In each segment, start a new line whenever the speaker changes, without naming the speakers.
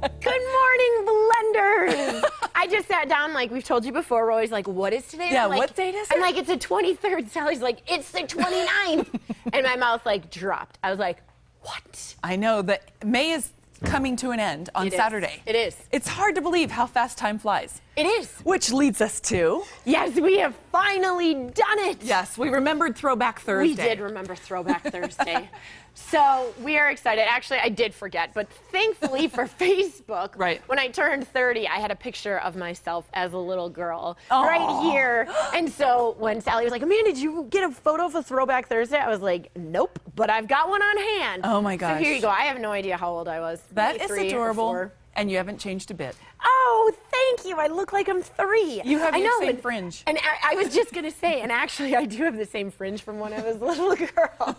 Good morning, blenders. I just sat down, like we've told you before. We're always like, what is today?
Yeah,
like,
what date is it?
I'm like, it's the 23rd. Sally's like, it's the 29th. And my mouth like dropped. I was like, what?
I know that May is coming to an end on Saturday.
It is.
It's hard to believe how fast time flies.
It is.
Which leads us to...
Yes, we have finally done it.
Yes, we remembered Throwback Thursday.
We did remember Throwback Thursday. So we are excited. Actually, I did forget, but thankfully for Facebook,
right.
When I turned 30, I had a picture of myself as a little girl right here. And so when Sally was like, Amanda, did you get a photo for Throwback Thursday? I was like, nope, but I've got one on hand.
Oh my gosh.
So here you go. I have no idea how old I was.
That is adorable. And you haven't changed a bit.
Oh, thank you. I look like I'm 3.
You have your same fringe.
And I was just going to say, and actually I do have the same fringe from when I was a little girl.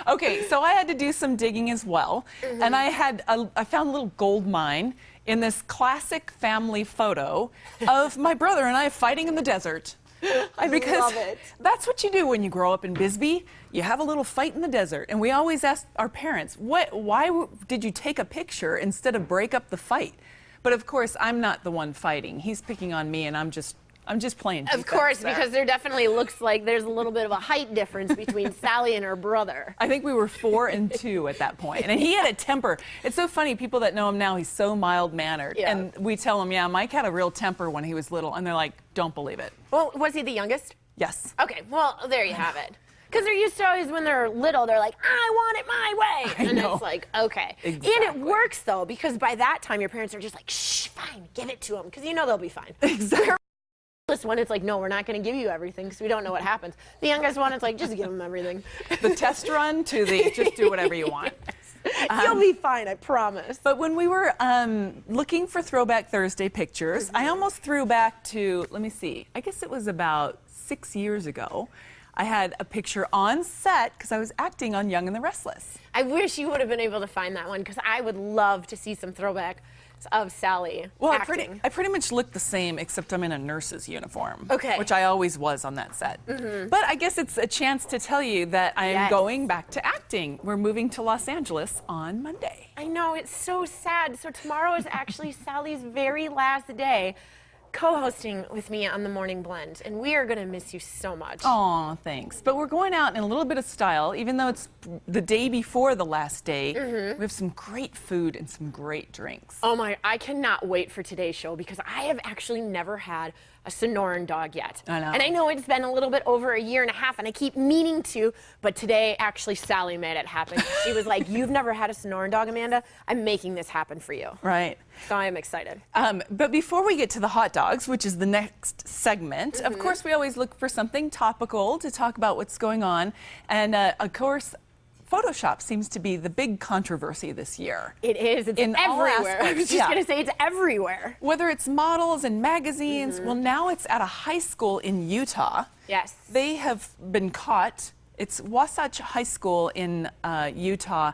Okay, so I had to do some digging as well. And I found a little gold mine in this classic family photo of my brother and I fighting in the desert. Because
love it.
That's what you do when you grow up in Bisbee. You have a little fight in the desert. And we always ask our parents, why did you take a picture instead of break up the fight? But of course, I'm not the one fighting. He's picking on me and I'm just playing defense.
Of course,
there.
because there definitely looks like there's a little bit of a height difference between Sally and her brother.
I think we were 4 and 2 at that point. And he had a temper. It's so funny, people that know him now, he's so mild-mannered.
Yeah.
And we tell him, yeah, Mike had a real temper when he was little. And they're like, don't believe it.
Well, was he the youngest?
Yes.
Okay, well, there you have it. Because they're used to always, when they're little, they're like, I want it my way. And it's like, okay.
Exactly.
And it works, though, because by that time, your parents are just like, shh, fine, give it to them. Because you know they'll be fine.
Exactly.
This one, it's like, no, we're not going to give you everything because we don't know what happens. The youngest one, it's like, just give them everything.
The test run to the just do whatever you want.
You'll be fine, I promise.
But when we were looking for Throwback Thursday pictures, I almost threw back to, let me see, I guess it was about 6 years ago. I had a picture on set because I was acting on Young and the Restless.
I wish you would have been able to find that one because I would love to see some throwback of Sally acting.
I pretty much look the same except I'm in a nurse's uniform.
Okay.
Which I always was on that set. But I guess it's a chance to tell you that I am going back to acting. We're moving to Los Angeles on Monday.
I know, it's so sad. So tomorrow is actually Sally's very last day co-hosting with me on the Morning Blend, and we are going to miss you so much.
Aw, thanks. But we're going out in a little bit of style, even though it's the day before the last day. We have some great food and some great drinks.
Oh my, I cannot wait for today's show because I have actually never had a Sonoran dog yet.
I know.
And I know it's been a little bit over a year and a half, and I keep meaning to, but today actually Sally made it happen. She was like, you've never had a Sonoran dog, Amanda? I'm making this happen for you.
Right.
So I am excited.
But before we get to the hot dogs, which is the next segment, of course we always look for something topical to talk about what's going on. And of course, Photoshop seems to be the big controversy this year.
It is. It's
in
everywhere. I was just going to say it's everywhere.
Whether it's models and magazines, well, now it's at a high school in Utah.
Yes.
They have been caught. It's Wasatch High School in Utah,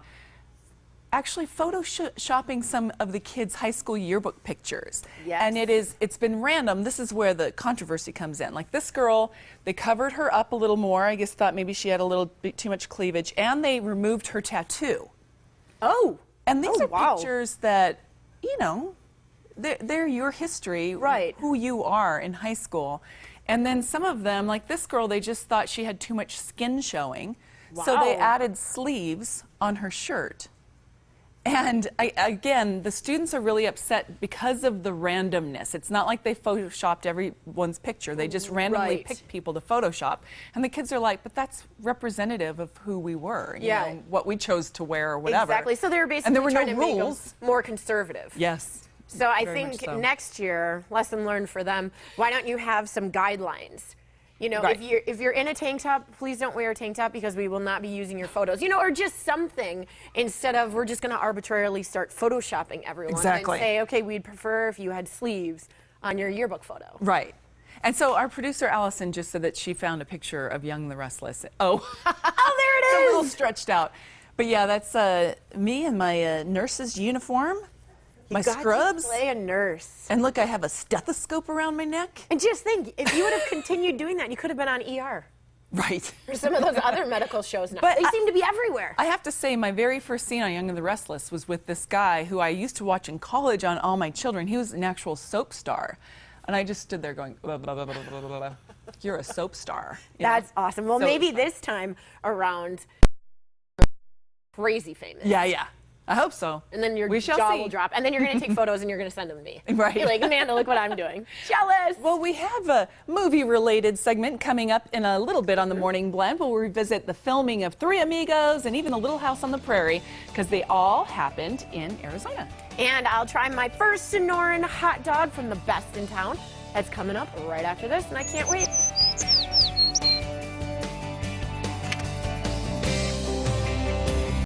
actually photoshopping some of the kids' high school yearbook pictures.
Yes.
And it's been random. This is where the controversy comes in. Like this girl, they covered her up a little more. I guess thought maybe she had a little bit too much cleavage, and they removed her tattoo.
Oh.
And these are pictures that, you know, they're your history,
right?
Who you are in high school. And then some of them, like this girl, they just thought she had too much skin showing.
Wow.
So they added sleeves on her shirt. And again, the students are really upset because of the randomness. It's not like they photoshopped everyone's picture. They just randomly picked people to Photoshop. And the kids are like, but that's representative of who we were, you know, what we chose to wear or whatever.
Exactly. So they were basically
and there were
trying
no
to make
rules.
them more conservative.
Yes.
So I think next year, lesson learned for them, why don't you have some guidelines? You know, if you're in a tank top, please don't wear a tank top because we will not be using your photos. You know, or just something instead of we're just going to arbitrarily start photoshopping everyone.
Exactly.
And say, okay, we'd prefer if you had sleeves on your yearbook photo.
Right. And so our producer, Allison, just said that she found a picture of Young and the Restless. Oh,
oh, there it is!
It's a little stretched out. But yeah, that's me in my nurse's uniform. My scrubs.
To play a nurse.
And look, I have a stethoscope around my neck.
And just think, if you would have continued doing that, you could have been on ER.
Right.
Or some of those other medical shows now.
But
They seem to be everywhere.
I have to say, my very first scene on Young and the Restless was with this guy who I used to watch in college on All My Children. He was an actual soap star. And I just stood there going, blah, blah, blah, blah, blah, blah, blah. You're a soap star.
That's awesome. Well,
So
maybe this time around, crazy famous.
Yeah, yeah. I hope so.
And then your
We shall
jaw
see.
will drop. And then you're going to take photos and you're going to send them to me.
Right.
You're like, Amanda, look what I'm doing. Jealous.
Well, we have a movie-related segment coming up in a little bit on the Morning Blend. We'll revisit the filming of Three Amigos and even The Little House on the Prairie, because they all happened in Arizona.
And I'll try my first Sonoran hot dog from the best in town. That's coming up right after this, and I can't wait.